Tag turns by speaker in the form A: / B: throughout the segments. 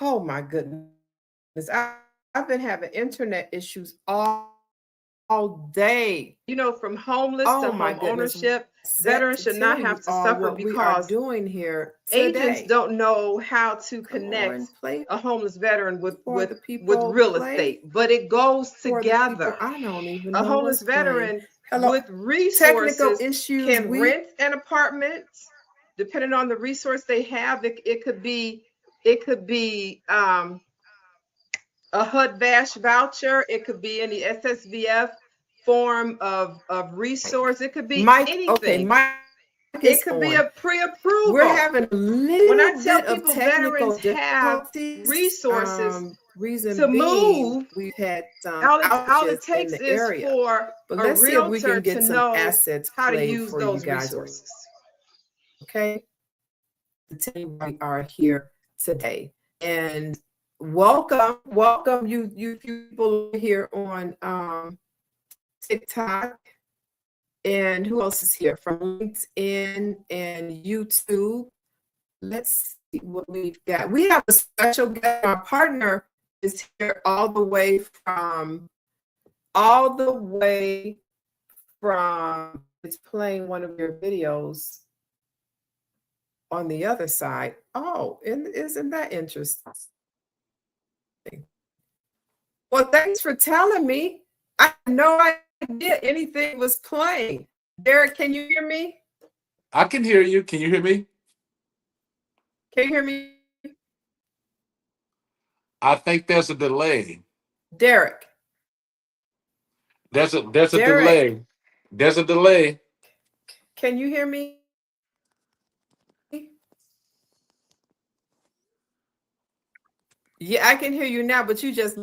A: Oh my goodness. I've been having internet issues all day.
B: From homeless to
A: Oh my
B: home
A: goodness.
B: ownership,
A: Set
B: veterans
A: to
B: should
A: tell
B: not
A: you
B: have to
A: all
B: suffer
A: what we are
B: because
A: doing here
B: agents
A: today.
B: don't know how to
A: Come
B: connect
A: on, play
B: a homeless veteran with
A: for the
B: with with
A: people.
B: real
A: Play
B: estate, but it goes
A: for the people.
B: together.
A: I don't even
B: A
A: know
B: homeless
A: what's playing.
B: veteran
A: Hello.
B: with
A: Technical
B: resources
A: issues.
B: can rent an apartment, depending on the resource they have. It could be a HUD VASH voucher. It could be any SSVF form of resource. It could be
A: Mike. Okay,
B: anything.
A: Mike
B: It
A: is
B: could be
A: on.
B: a
A: We're
B: pre-approval.
A: having a
B: When I
A: little
B: tell
A: bit of
B: people
A: technical
B: veterans have
A: difficulties.
B: resources
A: Reason
B: to
A: being,
B: move,
A: we've had some
B: all
A: outages
B: it
A: in
B: takes
A: the
B: is
A: area.
B: for
A: But
B: a
A: let's see if we
B: realtor
A: can get
B: to
A: some
B: know
A: assets
B: how to
A: played
B: use
A: for you
B: those
A: guys.
B: resources.
A: Okay. The team we are here today. And welcome you people here on TikTok. And who else is here from LinkedIn and YouTube? Let's see what we've got. We have a special guest. Our partner is here all the way from it's playing one of your videos on the other side. Oh, and isn't that interesting? Well, thanks for telling me. I had no idea anything was playing. Derek, can you hear me?
C: I can hear you. Can you hear me?
A: Can you hear me?
C: I think there's a delay.
A: Derek.
C: There's a delay. There's a delay.
A: Can you hear me? Yeah, I can hear you now, but you just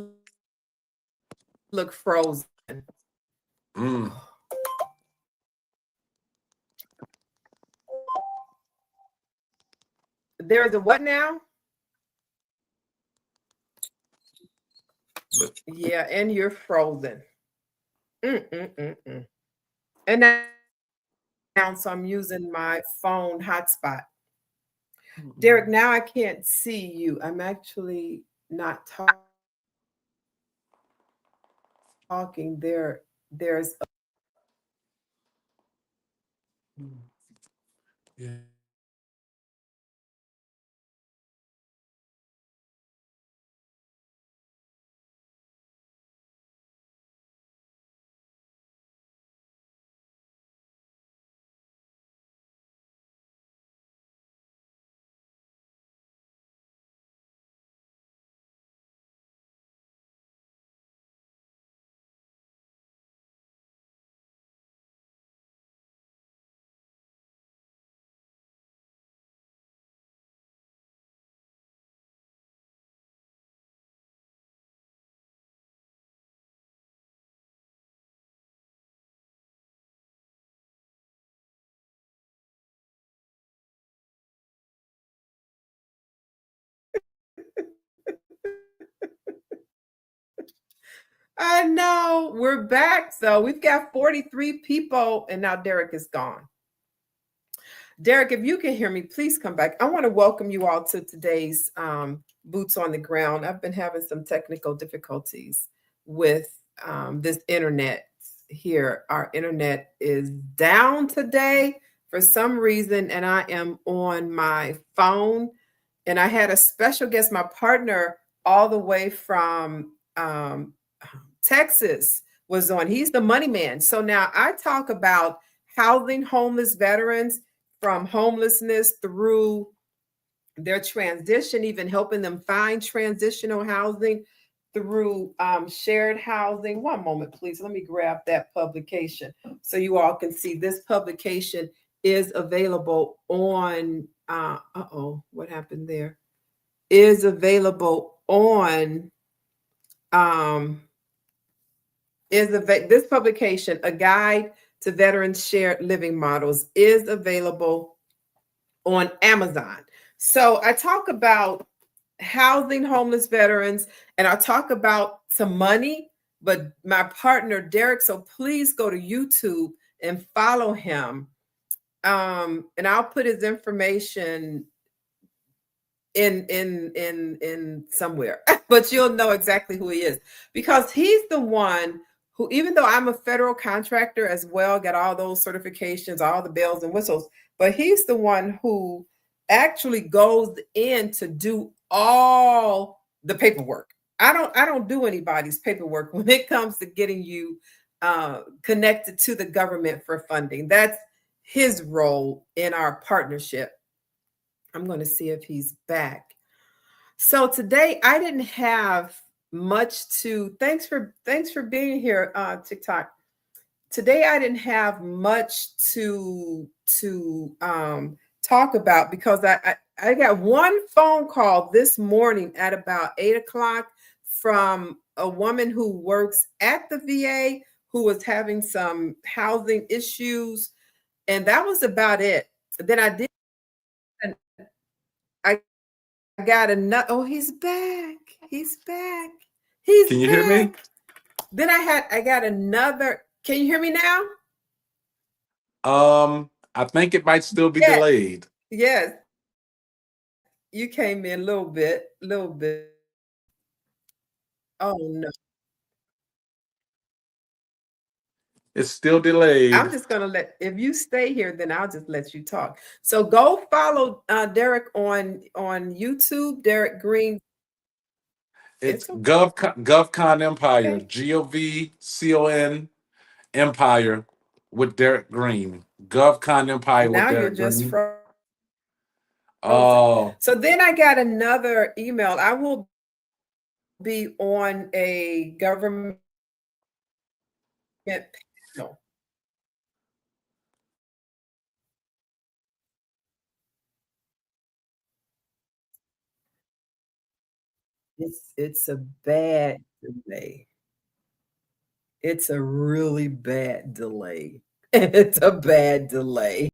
A: look frozen.
C: Mm.
A: There's a what now? Yeah, and you're frozen. And now, so I'm using my phone hotspot. Derek, now I can't see you. I'm actually not talking. There's
C: Yeah.
A: I know we're back. So we've got 43 people, and now Derek is gone. Derek, if you can hear me, please come back. I want to welcome you all to today's Boots on the Ground. I've been having some technical difficulties with this internet here. Our internet is down today for some reason, and I am on my phone. And I had a special guest, my partner, all the way from Texas was on. He's the money man. So now I talk about housing homeless veterans from homelessness through their transition, even helping them find transitional housing through shared housing. One moment, please. Let me grab that publication so you all can see. This publication is available on, what happened there? Is available on, this publication, A Guide to Veterans Shared Living Models, is available on Amazon. So I talk about housing homeless veterans, and I talk about some money, but my partner, Derek, so please go to YouTube and follow him. And I'll put his information in somewhere, but you'll know exactly who he is, because he's the one who, even though I'm a federal contractor as well, got all those certifications, all the bells and whistles, but he's the one who actually goes in to do all the paperwork. I don't do anybody's paperwork when it comes to getting you connected to the government for funding. That's his role in our partnership. I'm going to see if he's back. So today I didn't have much to, thanks for being here, TikTok. Today I didn't have much to talk about, because I got one phone call this morning at about 8 o'clock from a woman who works at the VA who was having some housing issues, and that was about it. Then I got another. Oh, he's back. He's back. He's
C: Can you
A: back.
C: hear me?
A: Then I got another. Can you hear me now?
C: I think it might still be
A: Yes.
C: delayed.
A: Yes. You came in a little bit. Oh no.
C: It's still delayed.
A: I'm just gonna if you stay here, then I'll just let you talk. So go follow Derek on YouTube, Derek Green.
C: It's
A: okay.
C: GovCon Empire,
A: Okay.
C: GovCon Empire with Derek Green. GovCon Empire with
A: Now you're
C: Derek
A: just
C: Green.
A: frozen.
C: Oh,
A: So then I got another email. I will be on a government panel. It's a bad delay. It's a really bad delay. It's a bad delay.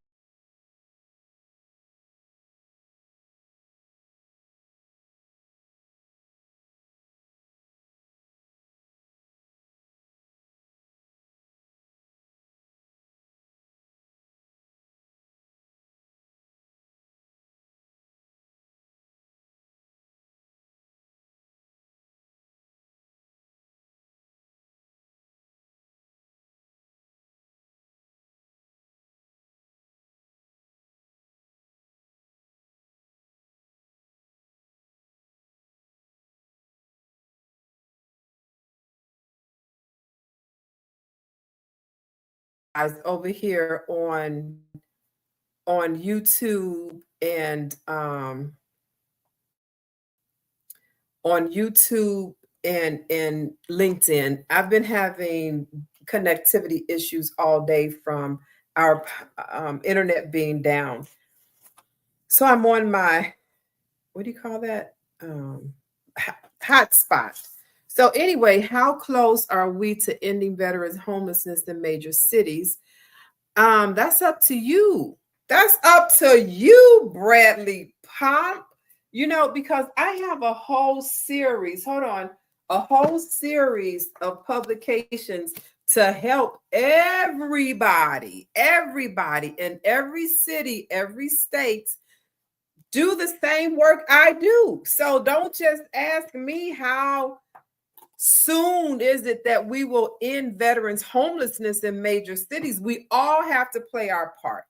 A: Guys over here on YouTube and and LinkedIn. I've been having connectivity issues all day from our internet being down. So I'm on my, what do you call that? Hotspot. So anyway, how close are we to ending veterans homelessness in major cities? That's up to you. That's up to you, Bradley Pomp. You know, because I have a whole series, hold on, a whole series of publications to help everybody in every city, every state do the same work I do. So don't just ask me how soon is it that we will end veterans homelessness in major cities. We all have to play our part.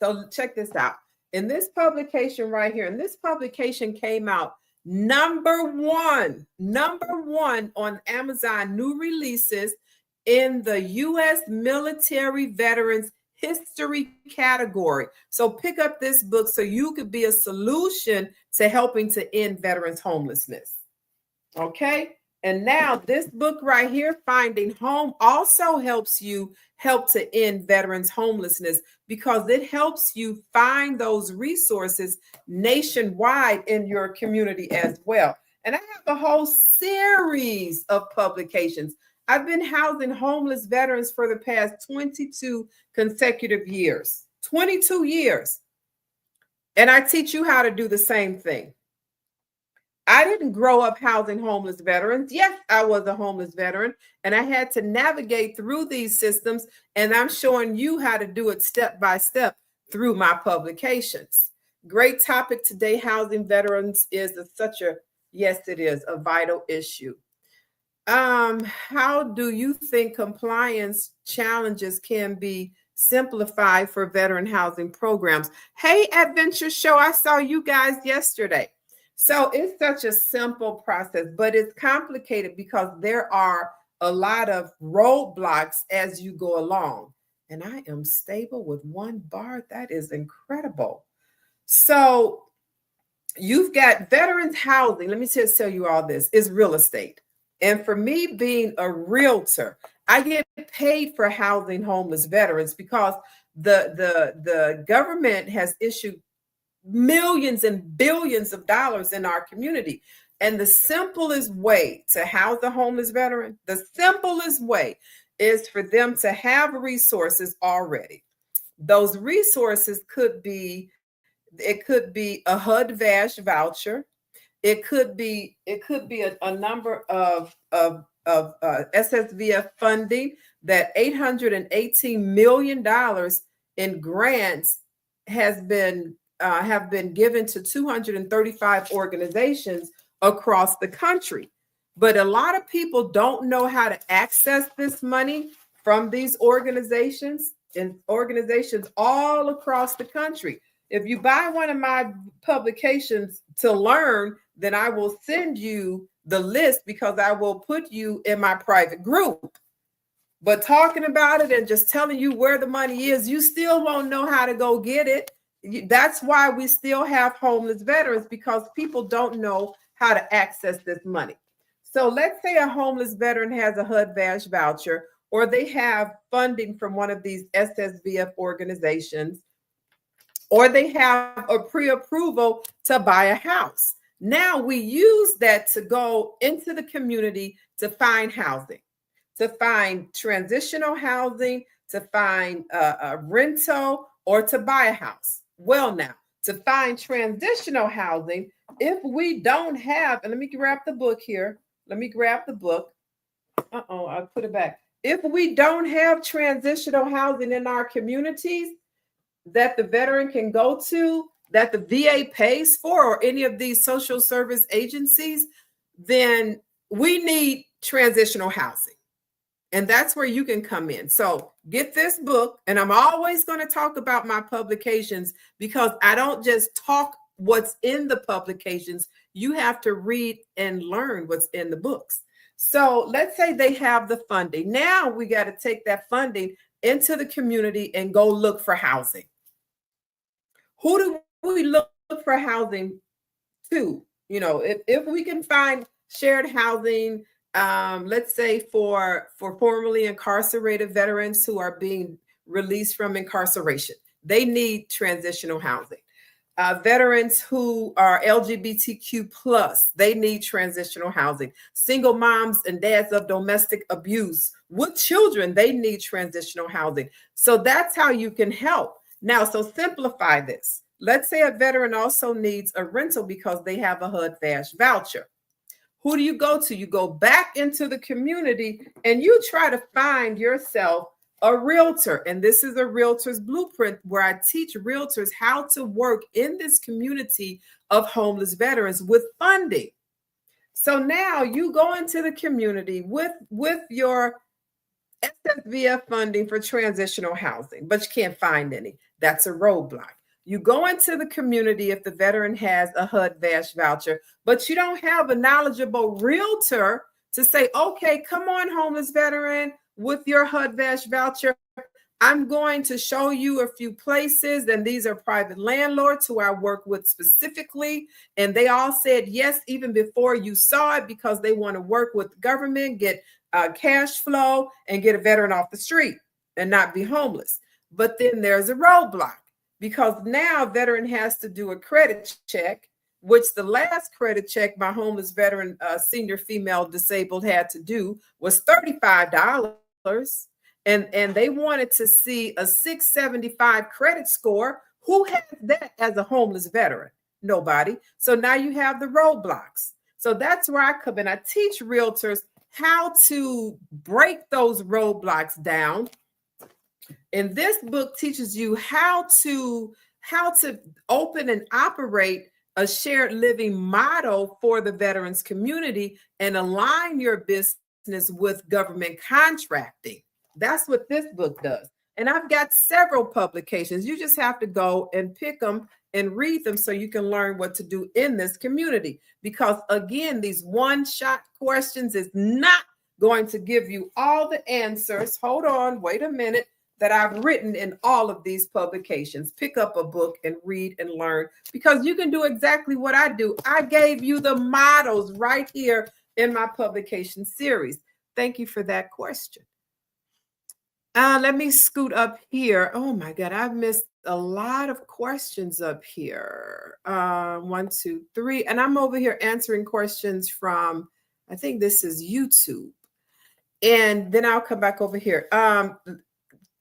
A: So check this out. In this publication right here, and this publication came out number one on Amazon new releases in the U.S. military veterans history category. So pick up this book so you could be a solution to helping to end veterans homelessness. Okay. And now this book right here, Finding Home, also helps you help to end veterans homelessness, because it helps you find those resources nationwide in your community as well. And I have a whole series of publications. I've been housing homeless veterans for the past 22 consecutive years, 22 years. And I teach you how to do the same thing. I didn't grow up housing homeless veterans. Yes, I was a homeless veteran, and I had to navigate through these systems, and I'm showing you how to do it step by step through my publications. Great topic today. Housing veterans is such a, yes, it is a vital issue. How do you think compliance challenges can be simplified for veteran housing programs? Hey, Adventure Show, I saw you guys yesterday. So it's such a simple process, but it's complicated because there are a lot of roadblocks as you go along. And I am stable with one bar. That is incredible. So you've got veterans housing. Let me just tell you all this is real estate. And for me being a realtor, I get paid for housing homeless veterans because the government has issued millions and billions of dollars in our community. And the simplest way to house a homeless veteran, the simplest way is for them to have resources already. Those resources could be, it could be a HUD-VASH voucher. It could be a number of SSVF funding. That $818 million in grants have been given to 235 organizations across the country. But a lot of people don't know how to access this money from these organizations and organizations all across the country. If you buy one of my publications to learn, then I will send you the list because I will put you in my private group. But talking about it and just telling you where the money is, you still won't know how to go get it. That's why we still have homeless veterans, because people don't know how to access this money. So let's say a homeless veteran has a HUD-VASH voucher, or they have funding from one of these SSVF organizations, or they have a pre-approval to buy a house. Now we use that to go into the community to find housing, to find transitional housing, to find a rental, or to buy a house. Well, now, to find transitional housing, if we don't have, and let me grab the book here. Let me grab the book. I'll put it back. If we don't have transitional housing in our communities that the veteran can go to, that the VA pays for, or any of these social service agencies, then we need transitional housing. And that's where you can come in. So get this book, and I'm always going to talk about my publications because I don't just talk what's in the publications. You have to read and learn what's in the books. So let's say they have the funding. Now we got to take that funding into the community and go look for housing. Who do we look for housing to? You know, if we can find shared housing, let's say for formerly incarcerated veterans who are being released from incarceration, they need transitional housing. Veterans who are LGBTQ plus, they need transitional housing. Single moms and dads of domestic abuse with children, they need transitional housing. So that's how you can help. Now, so simplify this. Let's say a veteran also needs a rental because they have a HUD-VASH voucher. Who do you go to? You go back into the community and you try to find yourself a realtor. And this is a realtor's blueprint where I teach realtors how to work in this community of homeless veterans with funding. So now you go into the community with your SSVF funding for transitional housing, but you can't find any. That's a roadblock. You go into the community if the veteran has a HUD-VASH voucher, but you don't have a knowledgeable realtor to say, okay, come on, homeless veteran, with your HUD-VASH voucher, I'm going to show you a few places, and these are private landlords who I work with specifically, and they all said yes even before you saw it because they want to work with the government, get cash flow, and get a veteran off the street and not be homeless. But then there's a roadblock because now veteran has to do a credit check, which the last credit check my homeless veteran, senior female disabled, had to do was $35. And they wanted to see a 675 credit score. Who has that as a homeless veteran? Nobody. So now you have the roadblocks. So that's where I come in. I teach realtors how to break those roadblocks down. And this book teaches you how to how to open and operate a shared living model for the veterans community and align your business with government contracting. That's what this book does. And I've got several publications. You just have to go and pick them and read them so you can learn what to do in this community. Because again, these one-shot questions is not going to give you all the answers. Hold on, wait a minute. That I've written in all of these publications. Pick up a book and read and learn, because you can do exactly what I do. I gave you the models right here in my publication series. Thank you for that question. Let me scoot up here. Oh my God, I've missed a lot of questions up here. 1, 2, 3. And I'm over here answering questions from, I think this is YouTube. And then I'll come back over here.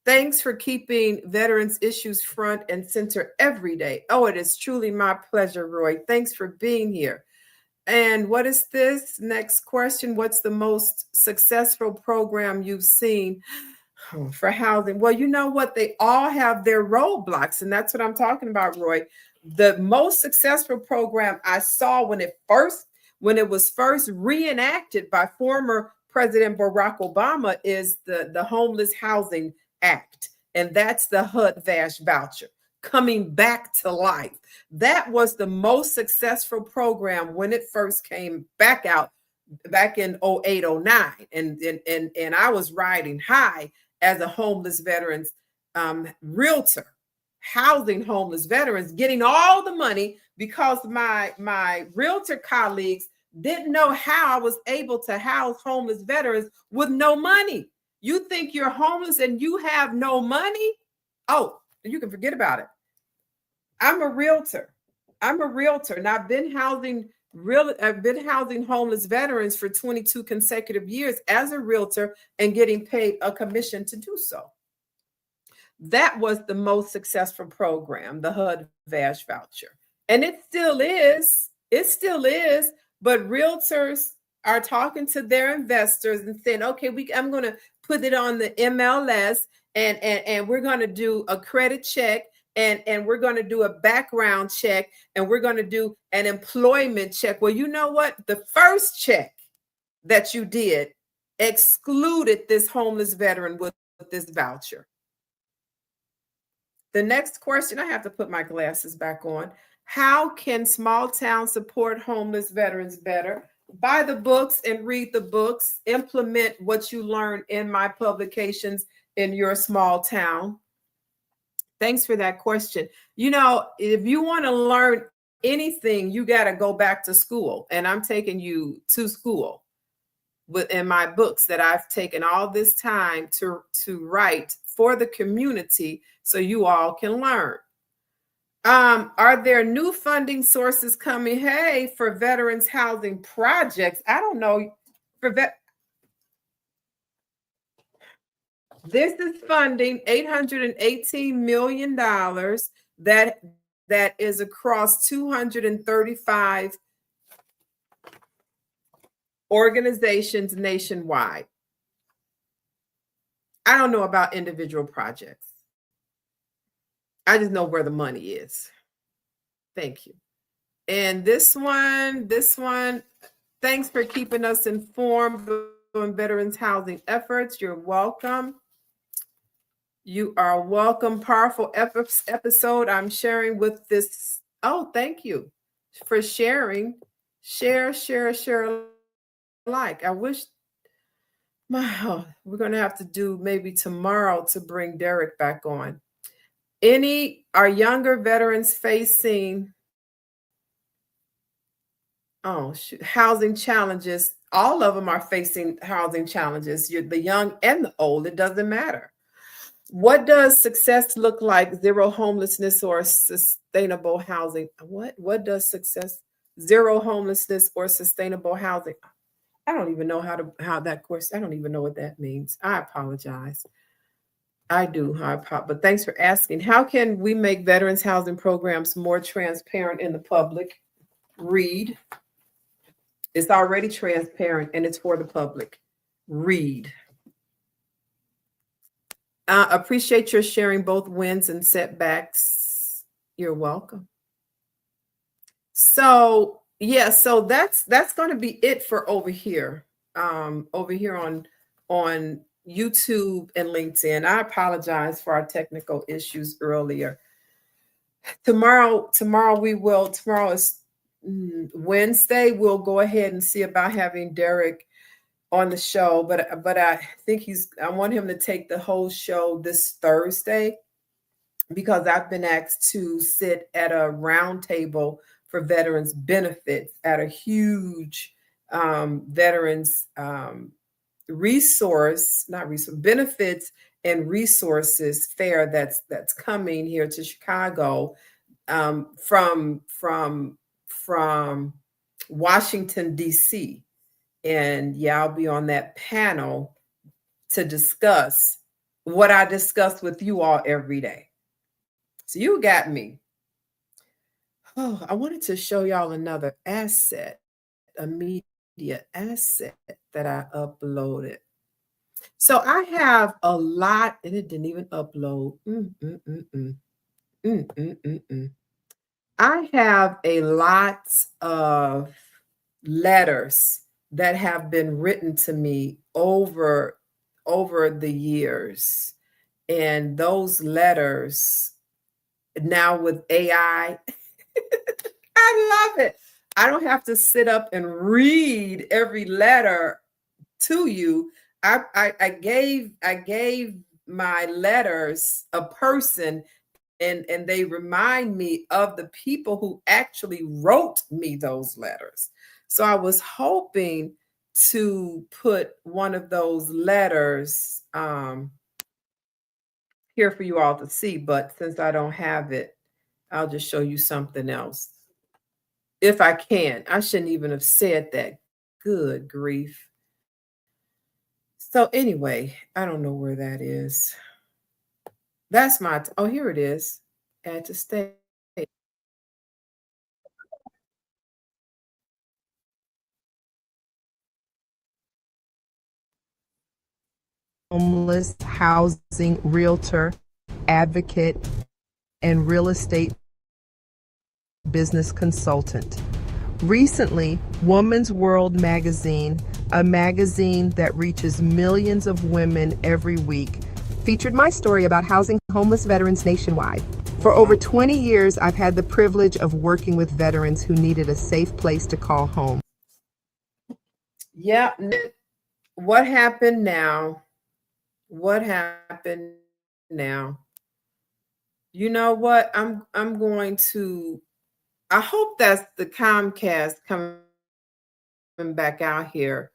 A: Thanks for keeping veterans issues front and center every day. Oh, it is truly my pleasure, Roy. Thanks for being here. And what is this next question? What's the most successful program you've seen for housing? Well, you know what? They all have their roadblocks, and that's what I'm talking about, Roy. The most successful program I saw when it was first reenacted by former President Barack Obama is the Homeless Housing Act, and that's the HUD-VASH voucher coming back to life. That was the most successful program when it first came back out back in 08, 09. And I was riding high as a homeless veterans realtor, housing homeless veterans, getting all the money because my realtor colleagues didn't know how I was able to house homeless veterans with no money. You think you're homeless and you have no money? Oh, you can forget about it. I'm a realtor, and I've been housing homeless veterans for 22 consecutive years as a realtor and getting paid a commission to do so. That was the most successful program, the HUD-VASH voucher. And it still is. But realtors are talking to their investors and saying, okay, I'm going to put it on the MLS and we're going to do a credit check and we're going to do a background check and we're going to do an employment check. Well, you know what? The first check that you did excluded this homeless veteran with this voucher. The next question, I have to put my glasses back on. How can small towns support homeless veterans better? Buy the books and read the books. Implement what you learn in my publications in your small town. Thanks for that question. You know, if you want to learn anything, you got to go back to school. And I'm taking you to school in my books that I've taken all this time to write for the community so you all can learn. Are there new funding sources coming? Hey, for veterans housing projects. I don't know. This is funding $818 million that is across 235 organizations nationwide. I don't know about individual projects. I just know where the money is. Thank you. And this one, thanks for keeping us informed on veterans housing efforts. You're welcome. You are welcome. Powerful episode I'm sharing with this. Oh, thank you for sharing. Share, like. I wish we're going to have to do maybe tomorrow to bring Derek back on. Are younger veterans facing housing challenges? All of them are facing housing challenges. You're the young and the old, it doesn't matter. What does success look like? Zero homelessness or sustainable housing? What does success, zero homelessness or sustainable housing? I don't even know how that course, I don't even know what that means. I apologize. I do, but thanks for asking. How can we make veterans housing programs more transparent in the public? Read. It's already transparent and it's for the public. Read. Appreciate your sharing both wins and setbacks You're welcome. So yeah, so that's going to be it for over here. Over here on YouTube and LinkedIn. I apologize for our technical issues earlier. Tomorrow is Wednesday. We'll go ahead and see about having Derek on the show, but I think I want him to take the whole show this Thursday, because I've been asked to sit at a round table for veterans benefits at a huge veterans benefits and resources fair that's coming here to Chicago from Washington, D.C. And yeah, I'll be on that panel to discuss what I discuss with you all every day. So you got me. Oh, I wanted to show y'all another asset, a media asset that I uploaded. So I have a lot, and it didn't even upload. I have a lot of letters that have been written to me over the years. And those letters now with AI, I love it. I don't have to sit up and read every letter to you. I gave my letters a person, and they remind me of the people who actually wrote me those letters. So I was hoping to put one of those letters here for you all to see, but since I don't have it, I'll just show you something else. If I can. I shouldn't even have said that. Good grief. So anyway, I don't know where that is. That's oh, here it is. Add to state.
D: Homeless housing realtor, advocate, and real estate business consultant. Recently, Woman's World magazine, a magazine that reaches millions of women every week, featured my story about housing homeless veterans nationwide. For over 20 years, I've had the privilege of working with veterans who needed a safe place to call home.
A: Yeah. What happened now? What happened now? You know what? I'm going to, I hope that's the Comcast coming back out here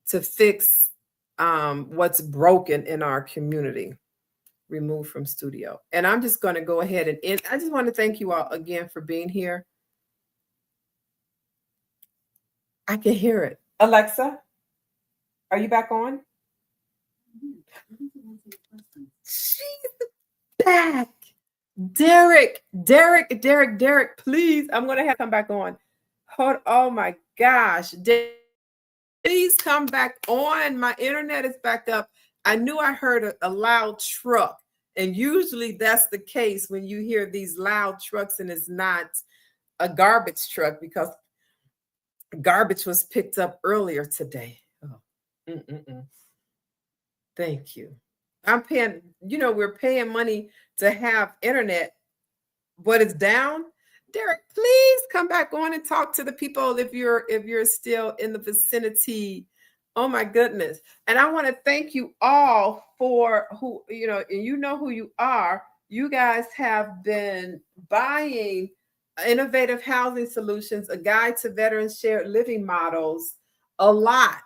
A: to fix what's broken in our community. Remove from studio. And I'm just going to go ahead and end. I just want to thank you all again for being here. I can hear it. Alexa, are you back on? She's back. Derek, please. I'm going to have to come back on. Oh my gosh. Please come back on. My internet is backed up. I knew I heard a loud truck. And usually that's the case when you hear these loud trucks and it's not a garbage truck, because garbage was picked up earlier today. Oh. Thank you. I'm paying, we're paying money to have internet, but it's down. Derek, please come back on and talk to the people if you're still in the vicinity. Oh my goodness. And I want to thank you all for who, and you know who you are. You guys have been buying Innovative Housing Solutions, a guide to veterans shared living models, a lot.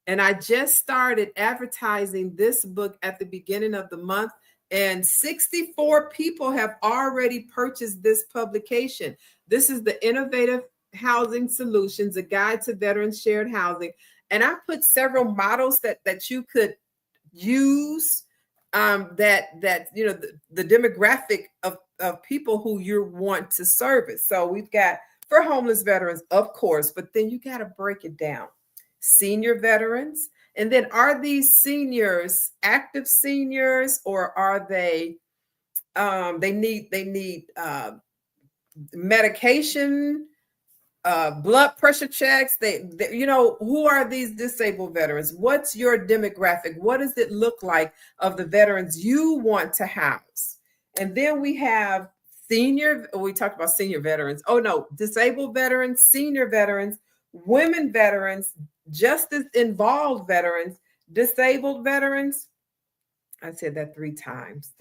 A: And I just started advertising this book at the beginning of the month, and 64 people have already purchased this publication. This is the Innovative Housing Solutions, a guide to veterans shared housing. And I put several models that you could use, that the demographic of people who you want to service. So we've got for homeless veterans, of course, but then you got to break it down. Senior veterans, and then are these seniors active seniors, or are they They need medication, blood pressure checks. They, you know, who are these disabled veterans? What's your demographic? What does it look like of the veterans you want to house? And then we have senior, we talked about senior veterans. Oh no, disabled veterans, senior veterans, women veterans, justice involved veterans, disabled veterans. I said that 3 times.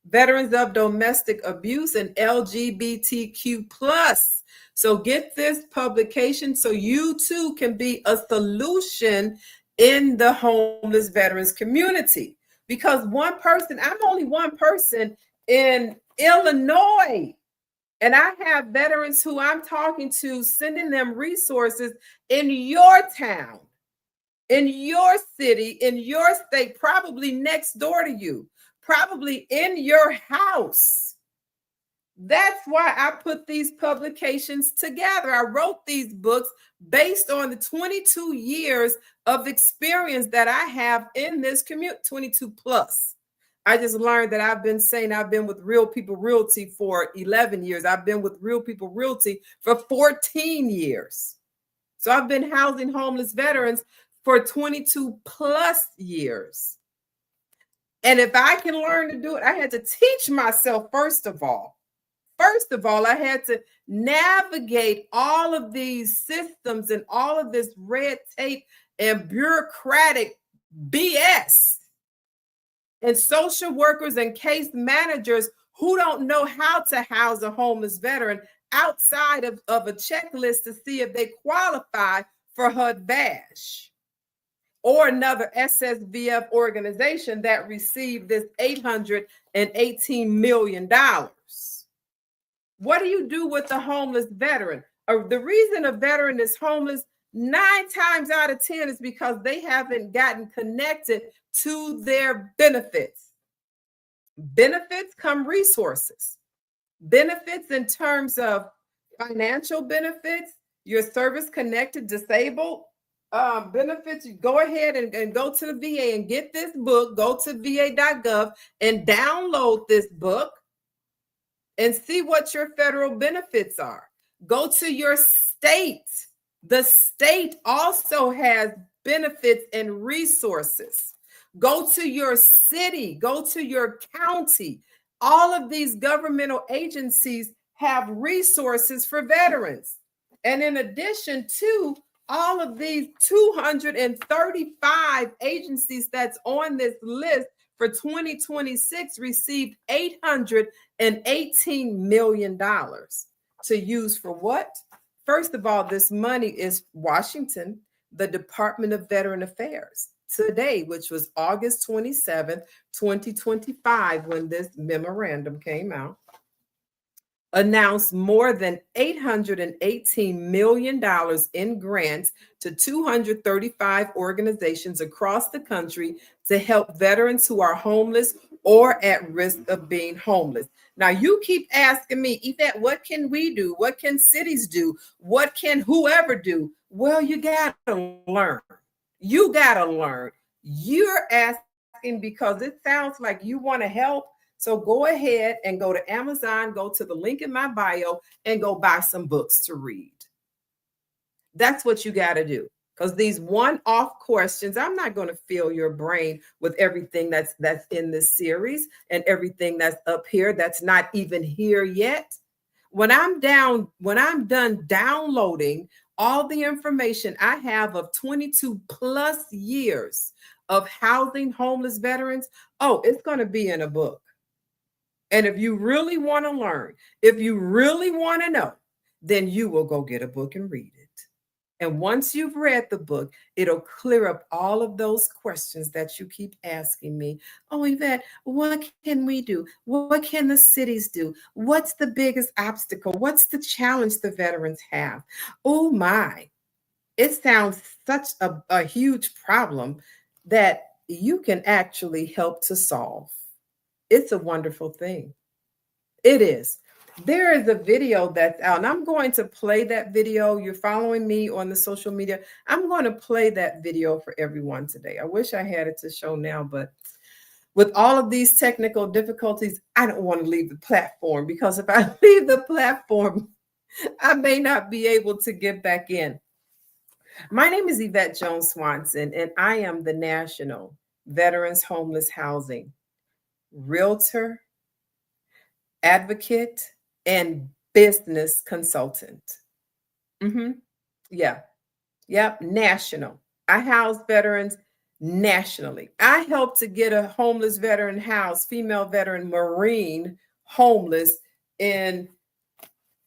A: Veterans of domestic abuse and LGBTQ plus. So get this publication so you too can be a solution in the homeless veterans community. Because one person, I'm only one person in Illinois, and I have veterans who I'm talking to, sending them resources in your town, in your city, in your state, probably next door to you, probably in your house. That's why I put these publications together. I wrote these books based on the 22 years of experience that I have in this community, 22 plus. I just learned that I've been saying I've been with Real People Realty for 11 years. I've been with Real People Realty for 14 years. So I've been housing homeless veterans for 22 plus years. And if I can learn to do it, I had to teach myself, first of all, I had to navigate all of these systems and all of this red tape and bureaucratic BS. And social workers and case managers who don't know how to house a homeless veteran outside of a checklist to see if they qualify for HUD-VASH or another SSVF organization that received this $818 million. What do you do with a homeless veteran? The reason a veteran is homeless 9 times out of 10 is because they haven't gotten connected to their benefits. Benefits come resources. Benefits in terms of financial benefits, your service connected disabled benefits. You go ahead and go to the VA and get this book. Go to va.gov and download this book and see what your federal benefits are. Go to your state. The state also has benefits and resources. Go to your city, go to your county. All of these governmental agencies have resources for veterans. And in addition to all of these 235 agencies that's on this list for 2026 received $818 million to use for what? First of all, this money is Washington, the Department of Veteran Affairs. Today, which was August 27th, 2025, when this memorandum came out, announced more than $818 million in grants to 235 organizations across the country to help veterans who are homeless or at risk of being homeless. Now, you keep asking me, Yvette, what can we do? What can cities do? What can whoever do? Well, you got to learn. You got to learn. You're asking because it sounds like you want to help. So go ahead and go to Amazon, go to the link in my bio and go buy some books to read. That's what you got to do. Because these one-off questions, I'm not going to fill your brain with everything that's in this series and everything that's up here that's not even here yet. When I'm done downloading all the information I have of 22 plus years of housing homeless veterans, it's going to be in a book. And if you really want to learn, if you really want to know, then you will go get a book and read it. And once you've read the book, it'll clear up all of those questions that you keep asking me. Oh, Yvette, what can we do? What can the cities do? What's the biggest obstacle? What's the challenge the veterans have? Oh my, it sounds such a huge problem that you can actually help to solve. It's a wonderful thing. It is. There is a video that's out, and I'm going to play that video. You're following me on the social media. I'm going to play that video for everyone today. I wish I had it to show now, but with all of these technical difficulties, I don't want to leave the platform, because if I leave the platform, I may not be able to get back in. My name is Yvette Jones Swanson, and I am the National Veterans Homeless Housing Realtor, Advocate, and Business Consultant. Yeah. Yep. National. I house veterans nationally. I helped to get a homeless veteran house, female veteran Marine homeless in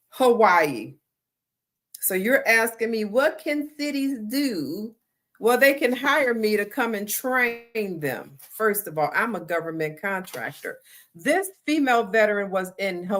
A: Hawaii. So you're asking me, what can cities do? Well, they can hire me to come and train them. First of all, I'm a government contractor. This female veteran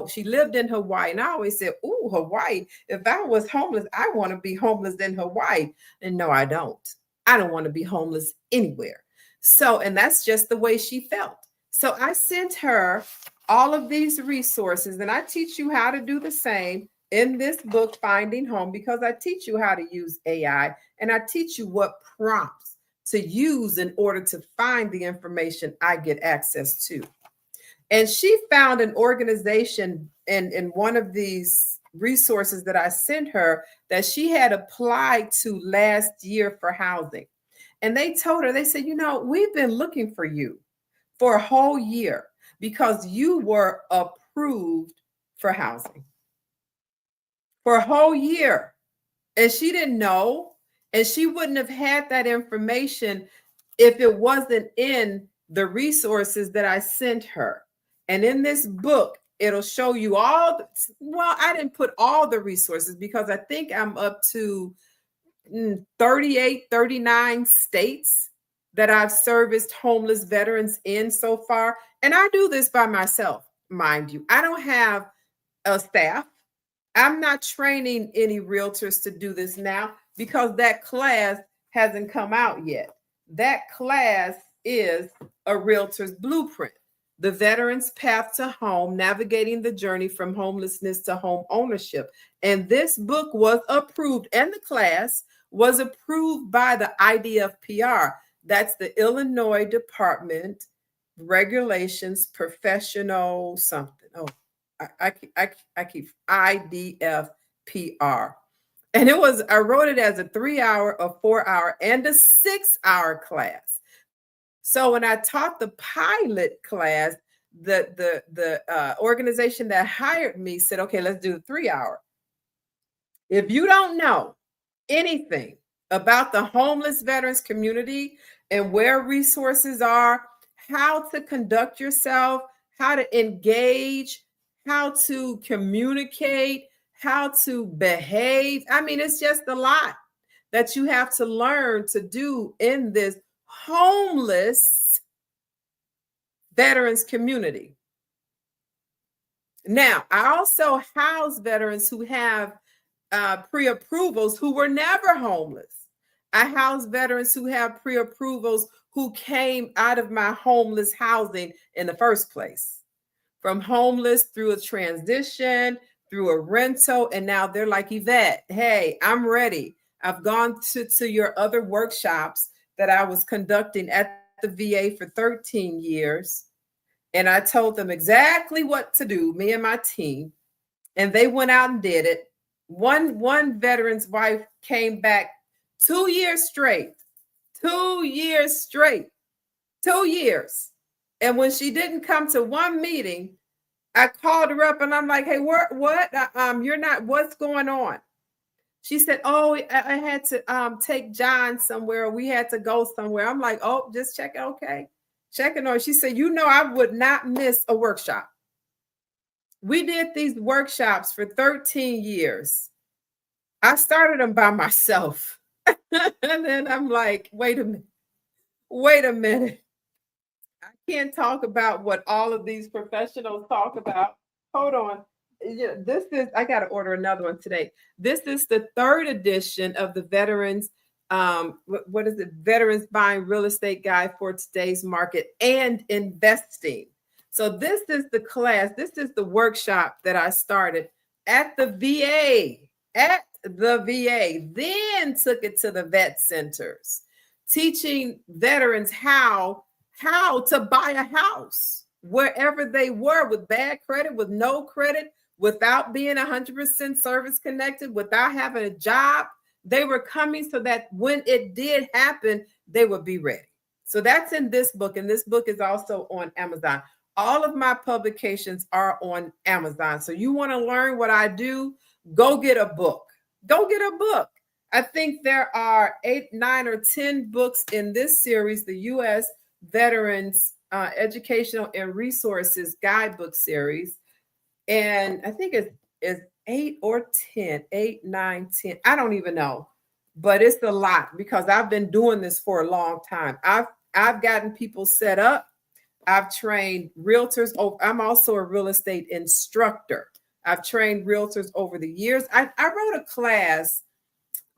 A: she lived in Hawaii. And I always said, ooh, Hawaii. If I was homeless, I want to be homeless in Hawaii. And no, I don't. I don't want to be homeless anywhere. So, and that's just the way she felt. So I sent her all of these resources, and I teach you how to do the same in this book, Finding Home, because I teach you how to use AI, and I teach you what prompts to use in order to find the information I get access to. And she found an organization in one of these resources that I sent her that she had applied to last year for housing. And they told her, they said, we've been looking for you for a whole year because you were approved for housing. For a whole year. And she didn't know, and she wouldn't have had that information if it wasn't in the resources that I sent her. And in this book, it'll show you I didn't put all the resources because I think I'm up to 38, 39 states that I've serviced homeless veterans in so far. And I do this by myself, mind you. I don't have a staff. I'm not training any realtors to do this now because that class hasn't come out yet. That class is a realtor's blueprint, the Veteran's Path to Home, navigating the journey from homelessness to home ownership. And this book was approved, and the class was approved by the IDFPR. That's the Illinois Department Regulations Professional something. Oh, I keep IDFPR. And I wrote it as a 3-hour, a 4-hour, and a 6-hour class. So when I taught the pilot class, the organization that hired me said, okay, let's do the 3-hour. If you don't know anything about the homeless veterans community and where resources are, how to conduct yourself, how to engage, how to communicate, how to behave. I mean, it's just a lot that you have to learn to do in this homeless veterans community. Now, I also house veterans who have pre-approvals who were never homeless. I house veterans who have pre-approvals who came out of my homeless housing in the first place. From homeless through a transition, through a rental, and now they're like, Yvette, hey, I'm ready. I've gone to your other workshops that I was conducting at the VA for 13 years, and I told them exactly what to do, me and my team, and they went out and did it. One veteran's wife came back 2 years straight, 2 years straight, 2 years. And when she didn't come to one meeting, I called her up and I'm like, hey, what? You're not, what's going on? She said, oh, I had to take John somewhere. We had to go somewhere. I'm like, oh, just checking. Okay. Checking on. She said, I would not miss a workshop. We did these workshops for 13 years. I started them by myself. And then I'm like, wait a minute. I can't talk about what all of these professionals talk about. Hold on. I got to order another one today. This is the 3rd edition of the Veterans, what is it? Veterans Buying Real Estate Guide for Today's Market and Investing. So this is the class. This is the workshop that I started at the VA, then took it to the vet centers, teaching veterans how how to buy a house wherever they were, with bad credit, with no credit, without being 100% service connected, without having a job. They were coming so that when it did happen, they would be ready. So that's in this book. And this book is also on Amazon. All of my publications are on Amazon. So you want to learn what I do, go get a book. Go get a book. I think there are 8, 9, or 10 books in this series, the U.S. Veterans Educational and Resources Guidebook series. And I think it's 8 or 10, 8, 9, 10. I don't even know, but it's a lot because I've been doing this for a long time. I've gotten people set up. I've trained realtors. Oh, I'm also a real estate instructor. I've trained realtors over the years. I wrote a class,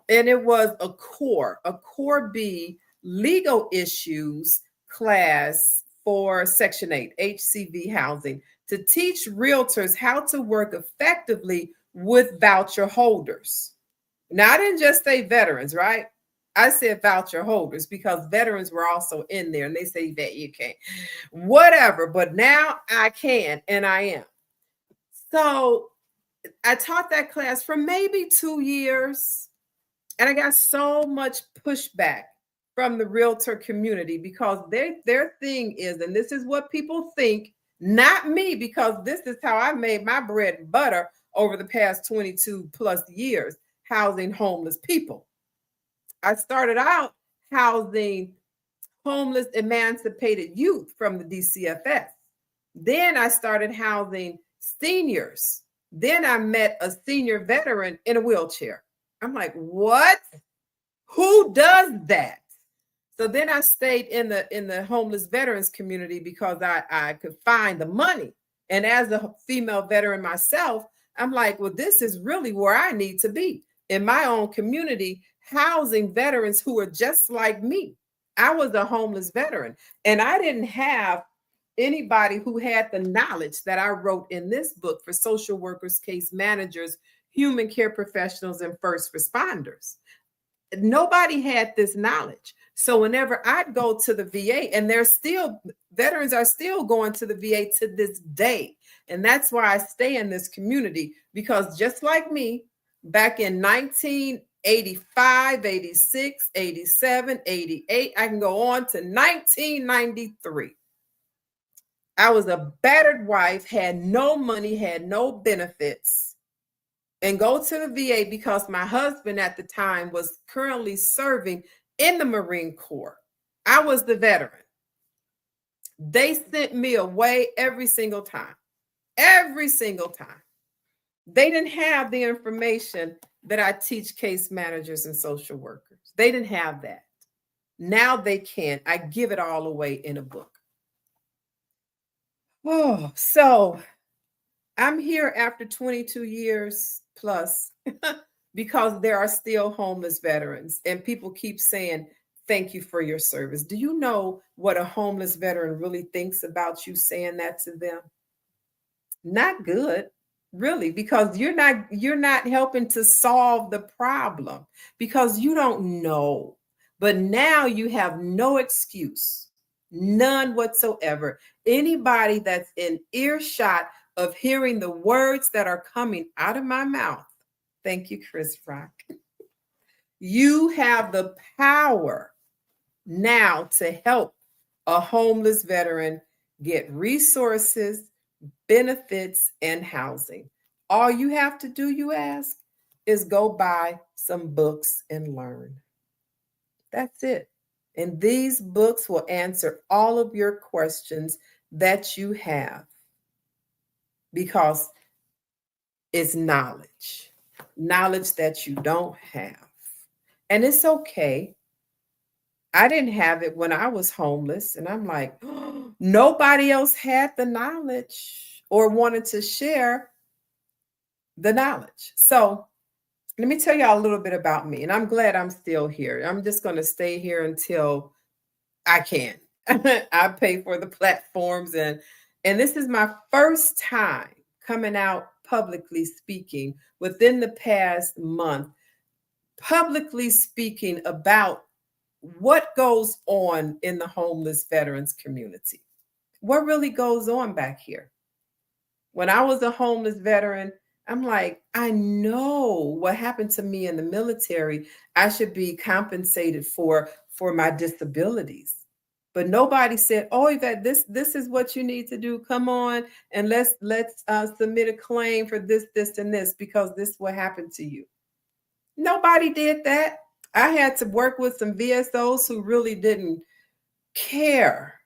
A: and it was a core B legal issues class for Section 8 HCV housing, to teach realtors how to work effectively with voucher holders. Now, I didn't just say veterans, right? I said voucher holders because veterans were also in there, and they say that you can't, whatever. But now I can, and I am. So I taught that class for maybe 2 years, and I got so much pushback from the realtor community because their thing is, and this is what people think, not me, because this is how I made my bread and butter over the past 22 plus years, housing homeless people. I started out housing homeless emancipated youth from the DCFS. Then I started housing seniors. Then I met a senior veteran in a wheelchair. I'm like, what? Who does that? So then I stayed in the homeless veterans community because I could find the money. And as a female veteran myself, I'm like, well, this is really where I need to be, in my own community, housing veterans who are just like me. I was a homeless veteran, and I didn't have anybody who had the knowledge that I wrote in this book for social workers, case managers, human care professionals, and first responders. Nobody had this knowledge. So whenever I'd go to the VA, and veterans are still going to the VA to this day. And that's why I stay in this community, because just like me, back in 1985, 86, 87, 88, I can go on to 1993. I was a battered wife, had no money, had no benefits, and go to the VA because my husband at the time was currently serving in the Marine Corps. I was the veteran. They sent me away every single time. Every single time. They didn't have the information that I teach case managers and social workers. They didn't have that. Now they can. I give it all away in a book. Oh, so I'm here after 22 years plus because there are still homeless veterans, and people keep saying, thank you for your service. Do you know what a homeless veteran really thinks about you saying that to them? Not good, really, because you're not helping to solve the problem because you don't know. But now you have no excuse, none whatsoever. Anybody that's in earshot of hearing the words that are coming out of my mouth, thank you, Chris Rock. You have the power now to help a homeless veteran get resources, benefits, and housing. All you have to do, you ask, is go buy some books and learn. That's it. And these books will answer all of your questions that you have, because it's knowledge that you don't have. And it's okay. I didn't have it when I was homeless, and I'm like, oh, nobody else had the knowledge or wanted to share the knowledge. So let me tell y'all a little bit about me, and I'm glad I'm still here. I'm just going to stay here until I can. I pay for the platforms, and this is my first time coming out publicly speaking within the past month, publicly speaking about what goes on in the homeless veterans community? What really goes on back here? When I was a homeless veteran, I'm like, I know what happened to me in the military. I should be compensated for my disabilities. But nobody said, "Oh, Yvette, this is what you need to do. Come on, and let's submit a claim for this, and this, because this will happen to you." Nobody did that. I had to work with some VSOs who really didn't care.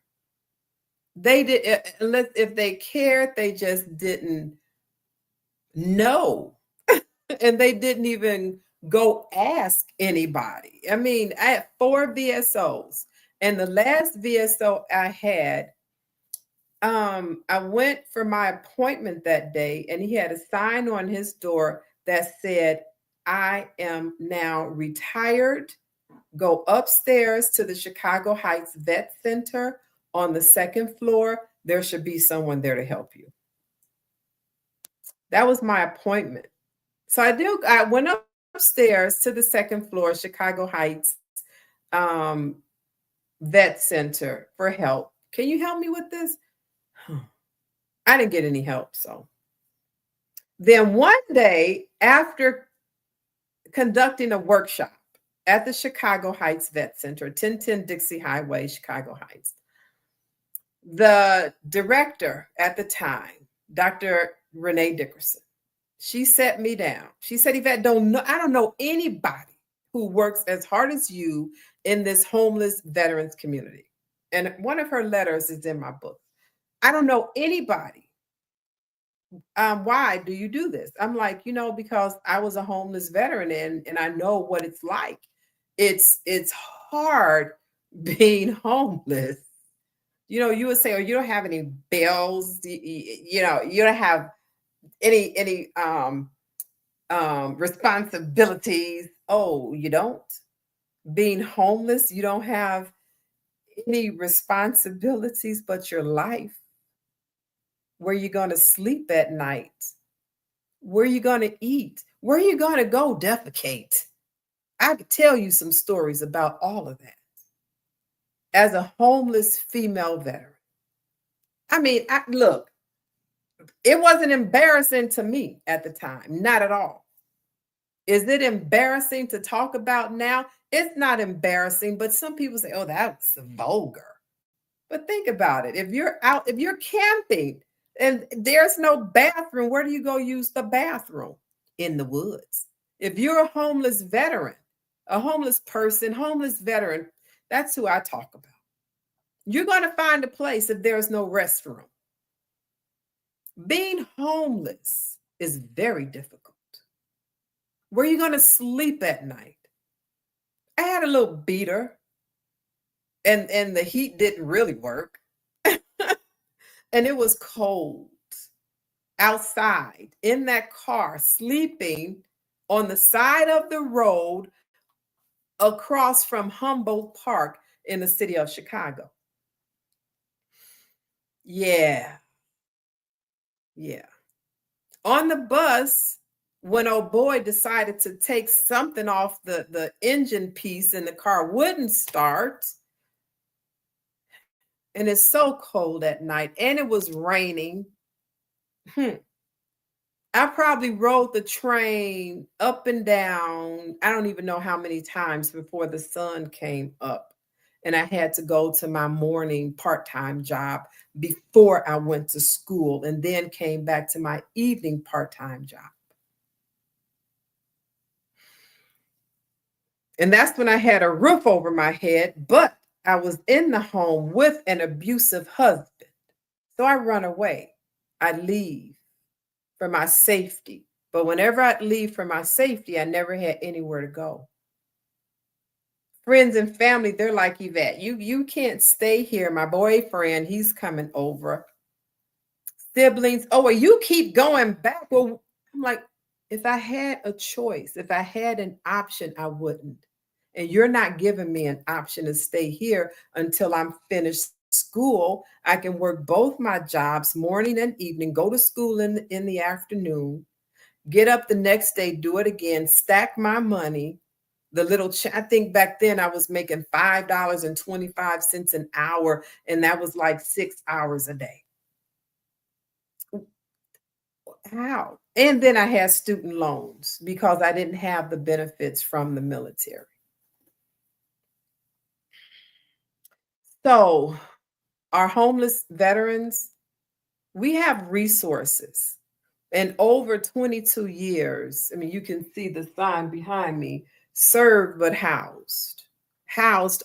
A: They did, unless if they cared, they just didn't know. And they didn't even go ask anybody. I mean, I had 4 VSOs, and the last VSO I had, I went for my appointment that day, and he had a sign on his door that said, "I am now retired. Go upstairs to the Chicago Heights Vet Center on the 2nd floor. There should be someone there to help you." That was my appointment. So I went upstairs to the 2nd floor, Chicago Heights Vet Center, for help. "Can you help me with this?" I didn't get any help. So then one day, after conducting a workshop at the Chicago Heights Vet Center, 1010 Dixie Highway, Chicago Heights, the director at the time, Dr. Renee Dickerson, she sat me down. She said, "Yvette, I don't know anybody who works as hard as you in this homeless veterans community." And one of her letters is in my book. "I don't know anybody. Why do you do this?" I'm like, because I was a homeless veteran, and I know what it's like. It's hard being homeless. You would say, "Oh, you don't have any bills. You don't have any responsibilities." Oh, you don't? Being homeless, you don't have any responsibilities but your life. Where you going to sleep at night? Where you going to eat? Where you going to go defecate? I could tell you some stories about all of that. As a homeless female veteran, I mean, look, it wasn't embarrassing to me at the time, not at all. Is it embarrassing to talk about now? It's not embarrassing, but some people say, "Oh, that's vulgar." But think about it. If you're camping and there's no bathroom, where do you go use the bathroom? In the woods. If you're a homeless veteran, a homeless person, homeless veteran, that's who I talk about. You're going to find a place if there's no restroom. Being homeless is very difficult. Where are you going to sleep at night? I had a little beater, and the heat didn't really work. And it was cold outside in that car, sleeping on the side of the road across from Humboldt Park in the city of Chicago. Yeah. On the bus, when old boy decided to take something off the engine piece and the car wouldn't start, and it's so cold at night, and it was raining, I probably rode the train up and down, I don't even know how many times before the sun came up, and I had to go to my morning part-time job before I went to school, and then came back to my evening part-time job. And that's when I had a roof over my head, but I was in the home with an abusive husband. So I run away. I leave for my safety. But whenever I leave for my safety, I never had anywhere to go. Friends and family, they're like, "Yvette, you can't stay here. My boyfriend, he's coming over." Siblings, "Oh, well, you keep going back." Well, I'm like, if I had a choice, if I had an option, I wouldn't. And you're not giving me an option to stay here until I'm finished school. I can work both my jobs, morning and evening, go to school in the afternoon, get up the next day, do it again, stack my money, the little, I think back then I was making $5.25 an hour, and that was like 6 hours a day. How? And then I had student loans because I didn't have the benefits from the military. So our homeless veterans, we have resources. And over 22 years, I mean, you can see the sign behind me, served but housed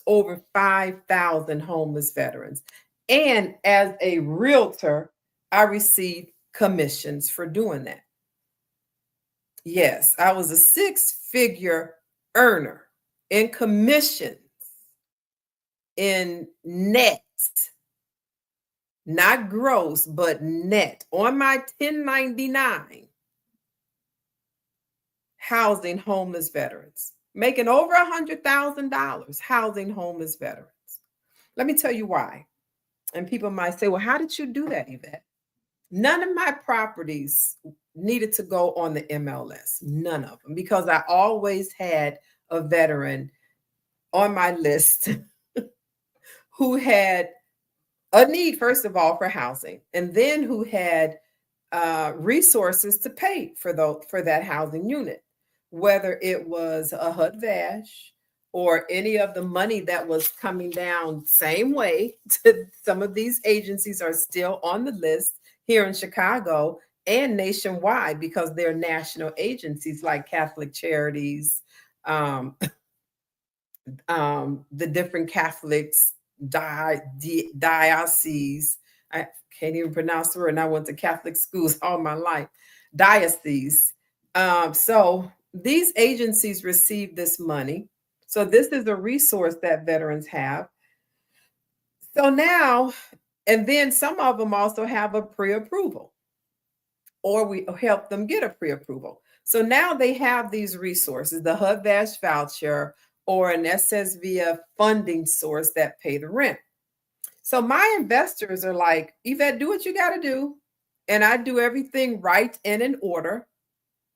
A: over 5,000 homeless veterans. And as a realtor, I received commissions for doing that. Yes, I was a six-figure earner in commissions, in net, not gross, but net, on my 1099, housing homeless veterans, making over $100,000 housing homeless veterans. Let me tell you why. And people might say, well, how did you do that, Yvette? None of my properties needed to go on the MLS, none of them, because I always had a veteran on my list who had a need, first of all, for housing, and then who had resources to pay for that housing unit, whether it was a HUD VASH or any of the money that was coming down. Same way to some of these agencies are still on the list here in Chicago and nationwide because they're national agencies like Catholic Charities, the different Catholics, dioceses. I can't even pronounce the word, and I went to Catholic schools all my life. Diocese. So these agencies receive this money. So this is a resource that veterans have. So now, and then some of them also have a pre-approval, or we help them get a pre-approval. So now they have these resources, the HUD VASH voucher or an SSVF funding source that pay the rent. So my investors are like, Yvette, do what you got to do. And I do everything right and in order.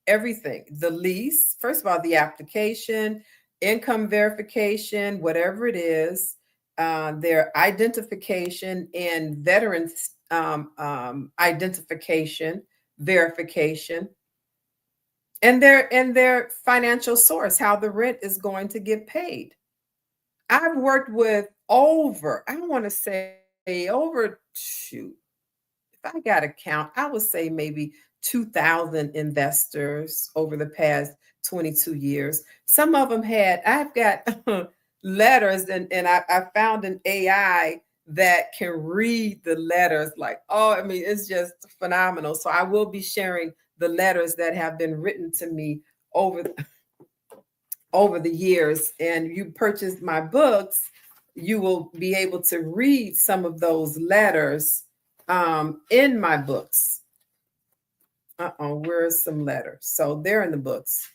A: Everything. The lease, first of all, the application, income verification, whatever it is, their identification and veterans identification, verification, and their financial source, how the rent is going to get paid. I've worked with over, I want to say over, shoot, if I got to count, I would say maybe 2,000 investors over the past 22 years. Some of them I've got letters, and I found an AI that can read the letters like, oh, I mean, it's just phenomenal. So I will be sharing the letters that have been written to me over the years. And you purchase my books, you will be able to read some of those letters in my books. Where's some letters? So they're in the books.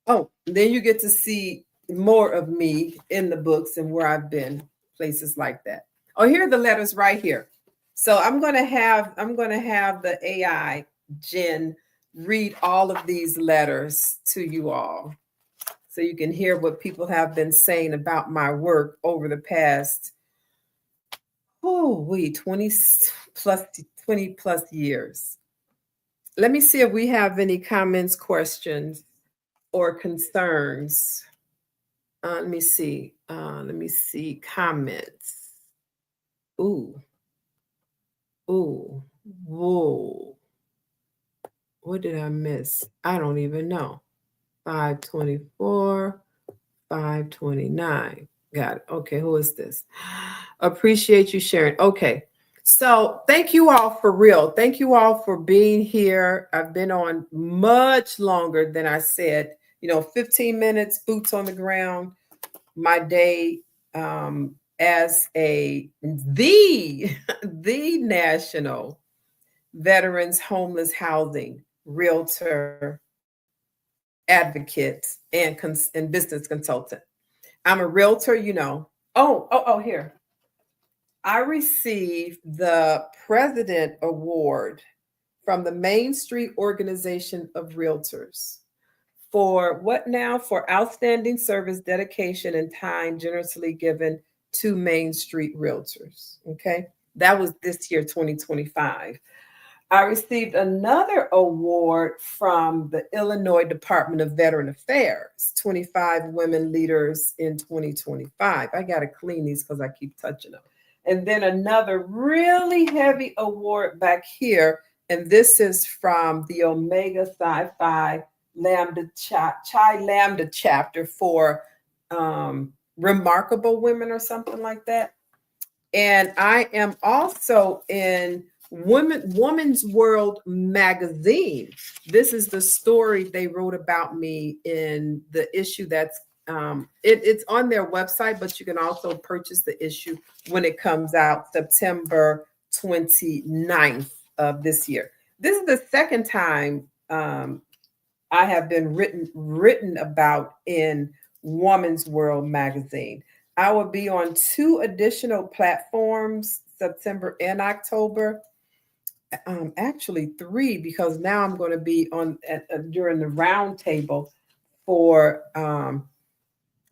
A: Oh, then you get to see more of me in the books and where I've been, places like that. Oh, here are the letters right here. So I'm gonna have the AI Jen read all of these letters to you all, so you can hear what people have been saying about my work over the past 20 plus years. Let me see if we have any comments, questions, or concerns. Let me see. Comments. Ooh. Whoa. What did I miss? I don't even know. 524, 529. Got it. Okay, who is this? Appreciate you sharing. Okay. So thank you all for real. Thank you all for being here. I've been on much longer than I said, 15 minutes, boots on the ground. My day as the national veterans homeless housing realtor, advocate, and business consultant. I'm a realtor, here. I received the President Award from the Main Street Organization of Realtors for what now? For outstanding service, dedication, and time generously given to Main Street Realtors. Okay. That was this year, 2025. I received another award from the Illinois Department of Veteran Affairs, 25 women leaders in 2025. I got to clean these because I keep touching them. And then another really heavy award back here. And this is from the Omega Psi Phi Lambda Chi Lambda chapter for remarkable women or something like that. And I am also in Woman's World magazine. This is the story they wrote about me in the issue that's it's on their website, but you can also purchase the issue when it comes out September 29th of this year. This is the second time I have been written about in Woman's World magazine. I will be on 2 additional platforms, September and October. Actually 3, because now I'm going to be on during the roundtable for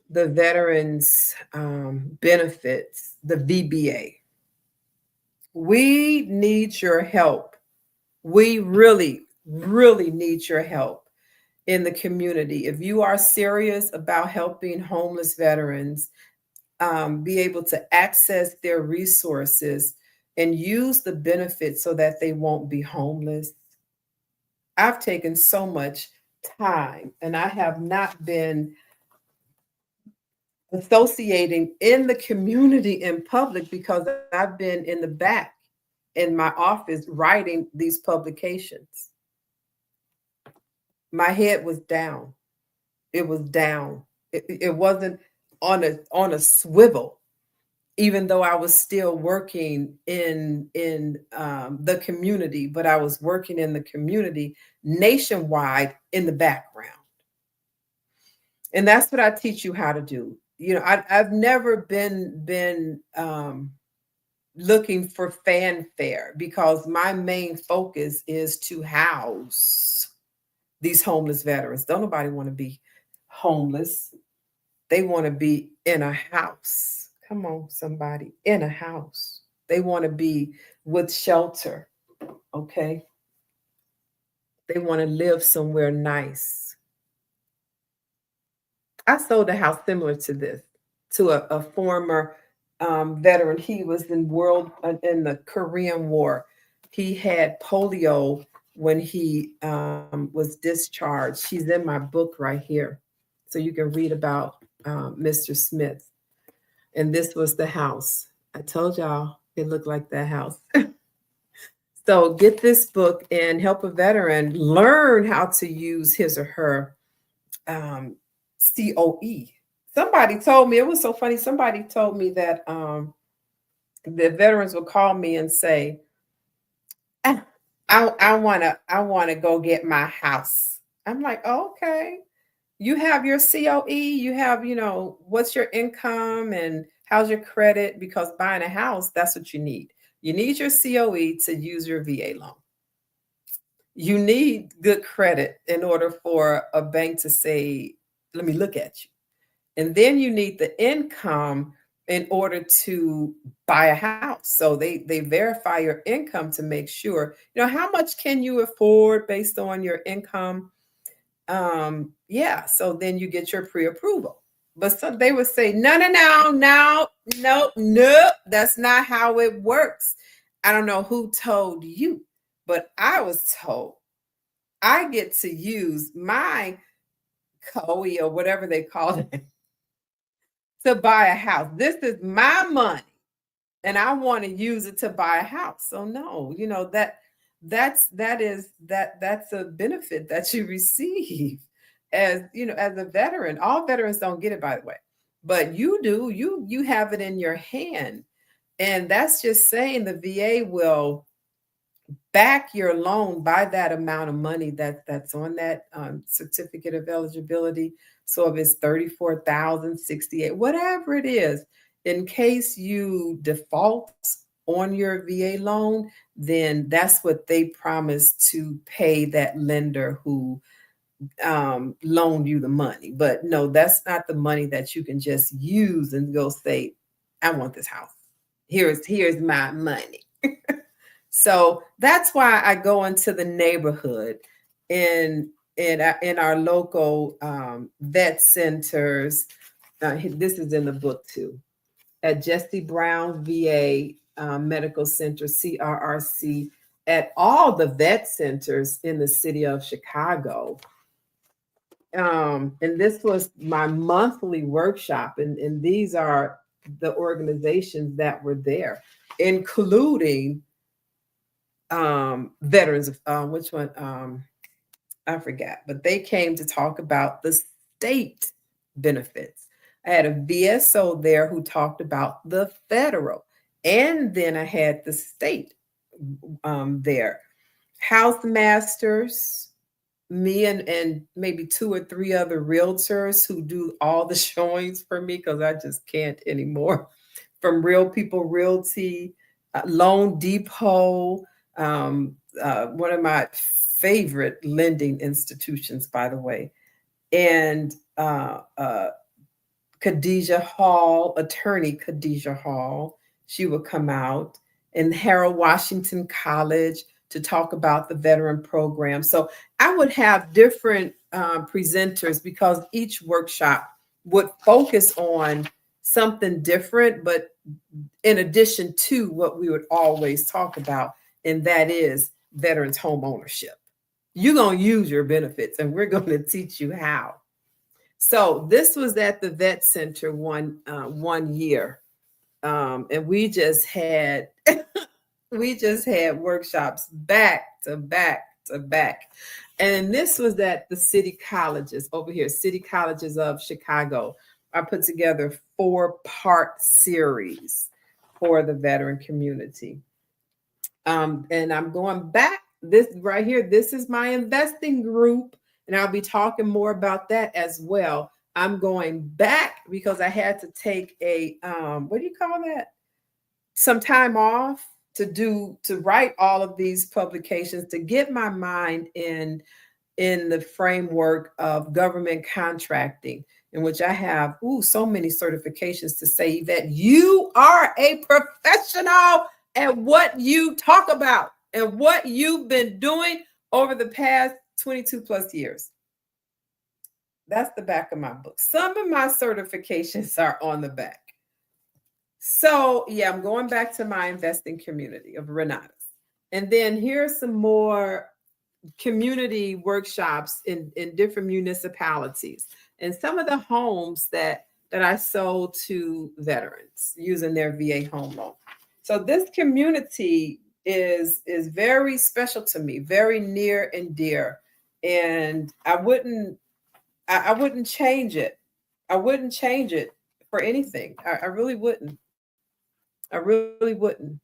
A: the veterans benefits, the VBA. We need your help. We really, really need your help in the community. If you are serious about helping homeless veterans be able to access their resources and use the benefits so that they won't be homeless. I've taken so much time and I have not been associating in the community in public because I've been in the back in my office writing these publications. My head was down. It was down. It wasn't on a swivel, even though I was still working in the community, but I was working in the community nationwide in the background. And that's what I teach you how to do. You know, I've never been looking for fanfare because my main focus is to house these homeless veterans. Don't nobody want to be homeless. They want to be in a house. Come on, somebody, in a house. They want to be with shelter, okay? They want to live somewhere nice. I sold a house similar to this to a former veteran. He was in the Korean War. He had polio when he was discharged. He's in my book right here. So you can read about Mr. Smith. And this was the house. I told y'all it looked like that house. So get this book and help a veteran learn how to use his or her COE. Somebody told me, it was so funny. Somebody told me that the veterans would call me and say, I want to go get my house. I'm like, okay. You have your COE, you have, what's your income and how's your credit? Because buying a house, that's what you need. You need your COE to use your VA loan. You need good credit in order for a bank to say, let me look at you. And then you need the income in order to buy a house. So they verify your income to make sure, how much can you afford based on your income? So then you get your pre-approval. But so they would say, no, that's not how it works. I don't know who told you, but I was told I get to use my COE or whatever they call it to buy a house. This is my money and I want to use it to buy a house. So no, that's a benefit that you receive as a veteran. All veterans don't get it, by the way, but you do. You have it in your hand, and that's just saying the VA will back your loan by that amount of money that's on that certificate of eligibility. So if it's 34,000, 68, whatever it is, in case you default on your VA loan, then that's what they promise to pay that lender who loan you the money. But no, that's not the money that you can just use and go say, I want this house. Here's my money. So that's why I go into the neighborhood in our local vet centers. This is in the book too. At Jesse Brown VA Medical Center, CRRC, at all the vet centers in the city of Chicago. And this was my monthly workshop, and these are the organizations that were there, including veterans of which one? I forgot, but they came to talk about the state benefits. I had a VSO there who talked about the federal, and then I had the state there. House masters, me and maybe 2 or 3 other realtors who do all the showings for me because I just can't anymore. From Real People Realty, Loan Depot, one of my favorite lending institutions, by the way, and Khadijah Hall, attorney Khadijah Hall, she would come out, and Harold Washington College to talk about the veteran program. So I would have different presenters because each workshop would focus on something different, but in addition to what we would always talk about, and that is veterans home ownership. You're going to use your benefits, and we're going to teach you how. So this was at the vet center one year, and we just had workshops back to back to back. And this was at the city colleges over here, city colleges of Chicago. I put together a 4-part series for the veteran community. And I'm going back. This right here, this is my investing group, and I'll be talking more about that as well. I'm going back because I had to take a what do you call that? Some time off to write all of these publications, to get my mind in the framework of government contracting, in which I have so many certifications to say that you are a professional at what you talk about and what you've been doing over the past 22 plus years. That's the back of my book. Some of my certifications are on the back. So yeah, I'm going back to my investing community of Renatas. And then here's some more community workshops in different municipalities and some of the homes that I sold to veterans using their VA home loan. So this community is very special to me, very near and dear. And I wouldn't change it. I wouldn't change it for anything. I really wouldn't. I really wouldn't.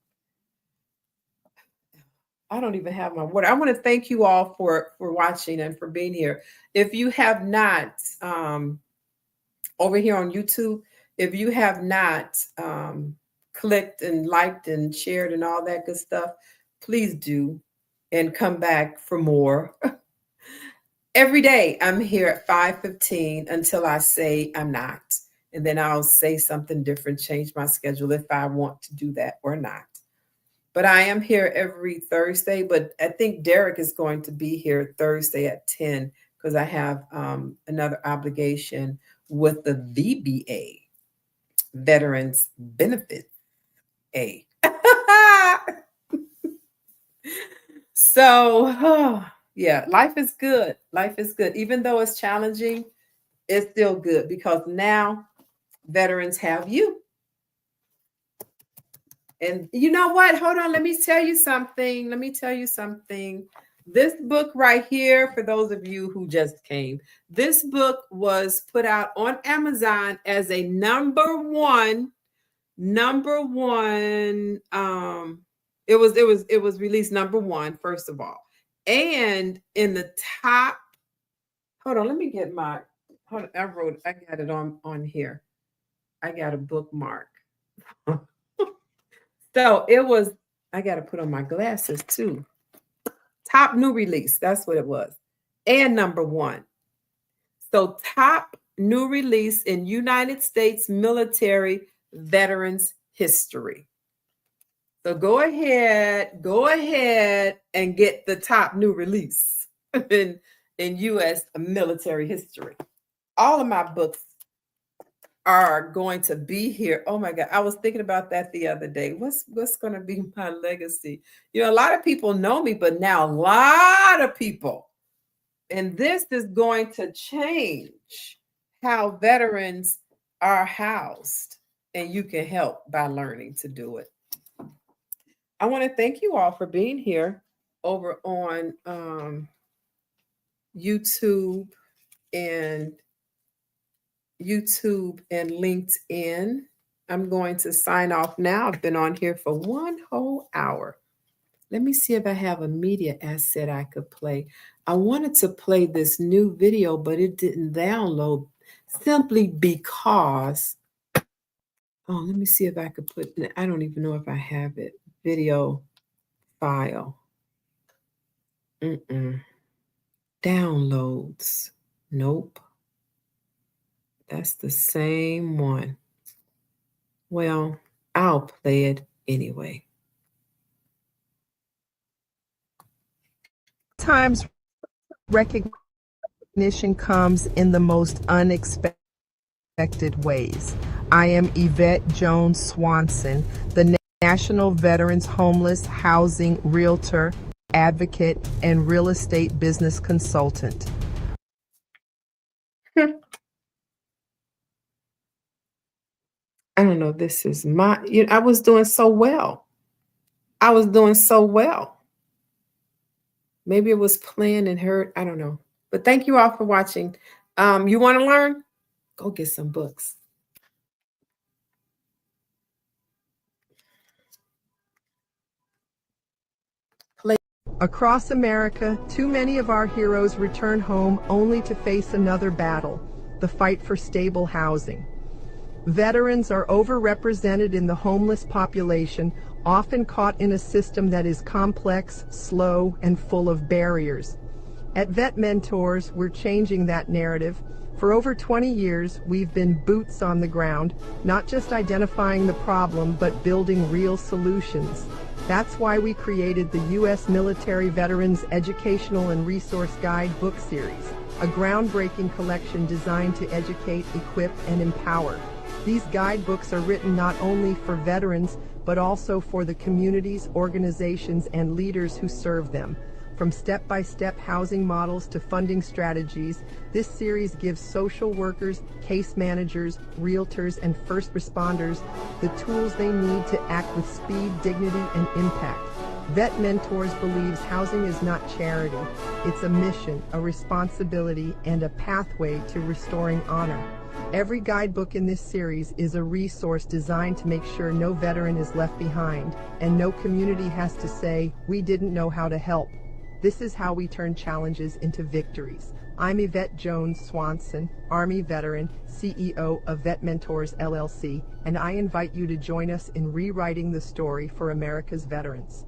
A: I don't even have my word. I want to thank you all for watching and for being here. If you have not, over here on YouTube, if you have not clicked and liked and shared and all that good stuff, please do, and come back for more. Every day I'm here at 5:15 until I say I'm not. And then I'll say something different, change my schedule if I want to do that or not. But I am here every Thursday, but I think Derek is going to be here Thursday at 10 because I have another obligation with the VBA, Veterans Benefits A. So, yeah, life is good. Life is good. Even though it's challenging, it's still good because now veterans have you. And you know what? Hold on. Let me tell you something. This book right here, for those of you who just came, this book was put out on Amazon as a number one. It was released number 1, first of all. And in the top, hold on, let me get my, hold on, I got it on here. I got a bookmark. So it was, I got to put on my glasses too. Top new release. That's what it was. and number one. So top new release in United States military veterans history. So go ahead and get the top new release in U.S. military history. All of my books are going to be here. Oh my God. I was thinking about that the other day. What's going to be my legacy? You know, a lot of people know me, but now a lot of people, and this is going to change how veterans are housed, and you can help by learning to do it. I want to thank you all for being here over on YouTube and LinkedIn. I'm going to sign off now. I've been on here for 1 whole hour. Let me see if I have a media asset I could play. I wanted to play this new video, but it didn't download simply because, oh, let me see if I could put, I don't even know if I have it. Video file. Downloads. Nope. That's the same one. Well, I'll play it anyway.
D: Sometimes recognition comes in the most unexpected ways. I am Yvette Jones Swanson, the National Veterans Homeless Housing Realtor, Advocate, and Real Estate Business Consultant.
A: I don't know. This is my, I was doing so well. Maybe it was planned and heard. I don't know. But thank you all for watching. You want to learn? Go get some books.
D: Across America, too many of our heroes return home only to face another battle, the fight for stable housing. Veterans are overrepresented in the homeless population, often caught in a system that is complex, slow, and full of barriers. At VetMentors, we're changing that narrative. For over 20 years, we've been boots on the ground, not just identifying the problem, but building real solutions. That's why we created the U.S. Military Veterans Educational and Resource Guidebook series, a groundbreaking collection designed to educate, equip, and empower. These guidebooks are written not only for veterans, but also for the communities, organizations, and leaders who serve them. From step-by-step housing models to funding strategies, this series gives social workers, case managers, realtors, and first responders the tools they need to act with speed, dignity, and impact. VetMentors believes housing is not charity. It's a mission, a responsibility, and a pathway to restoring honor. Every guidebook in this series is a resource designed to make sure no veteran is left behind, and no community has to say, "We didn't know how to help." This is how we turn challenges into victories. I'm Yvette Jones Swanson, Army veteran, CEO of VetMentors LLC, and I invite you to join us in rewriting the story for America's veterans.